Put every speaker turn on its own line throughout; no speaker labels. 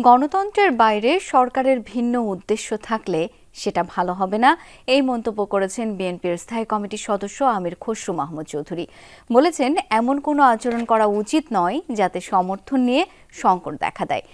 গণতন্ত্রের বাইরে সরকারের ভিন্ন উদ্দেশ্য থাকলে সেটা ভালো হবে না, এই মন্তব্য করেছেন বিএনপির স্থায়ী কমিটির সদস্য আমির খসরু মাহমুদ চৌধুরী। বলেছেন, এমন কোনো আচরণ করা উচিত নয় যাতে সমর্থন নিয়ে সংকট দেখা দেয়।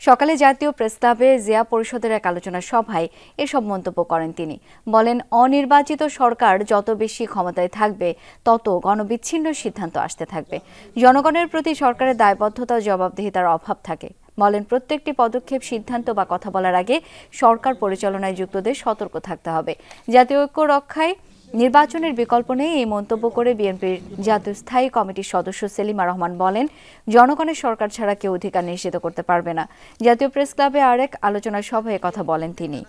সকালে জাতীয় প্রেস ক্লাবে জিয়া পরিষদের এক আলোচনা সভায় এসব মন্তব্য করেন তিনি। বলেন, অনির্বাচিত সরকার যত বেশি ক্ষমতায় থাকবে তত গণবিচ্ছিন্ন সিদ্ধান্ত আসতে থাকবে। জনগণের প্রতি সরকারের দায়বদ্ধতা ও জবাবদিহিতার অভাব থাকে। বলেন, প্রত্যেকটি পদক্ষেপ, সিদ্ধান্ত বা কথা বলার আগে সরকার পরিচালনায় যুক্তদের সতর্ক থাকতে হবে। জাতীয় ঐক্য রক্ষায় নির্বাচনের বিকল্প নেই, এই মন্তব্য করে বিএনপির জাতীয় স্থায়ী কমিটির সদস্য সেলিমা রহমান বলেন, জনগণের সরকার ছাড়া কেউ অধিকার নিশ্চিত করতে পারবে না। জাতীয় প্রেস ক্লাবে আরেক আলোচনা সভায় কথা বলেন তিনি।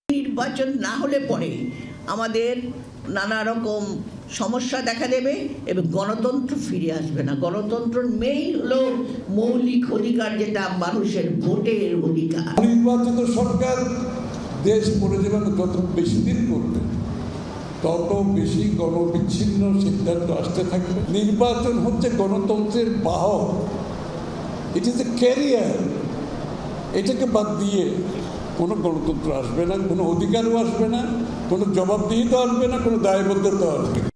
নির্বাচন না হলে পরে আমাদের নানা রকম সমস্যা দেখা দেবে এবং গণতন্ত্র ফিরে আসবে না। গণতন্ত্রের মেইন হলো মৌলিক অধিকার, যেটা মানুষের ভোটের অধিকার।
নির্বাচিত সরকার দেশ পরিচালনা যত বেশি দিন করবে তত বেশি গণবিচ্ছিন্ন সিদ্ধান্ত আসতে থাকবে। নির্বাচন হচ্ছে গণতন্ত্রের বাহক, ইট ইজ এ ক্যারিয়ার। এটাকে বাদ দিয়ে কোনো গণতন্ত্র আসবে না, কোনো অধিকারও আসবে না, কোনো জবাবদিহিতা আসবে না, কোনো দায়বদ্ধতা আসবে না।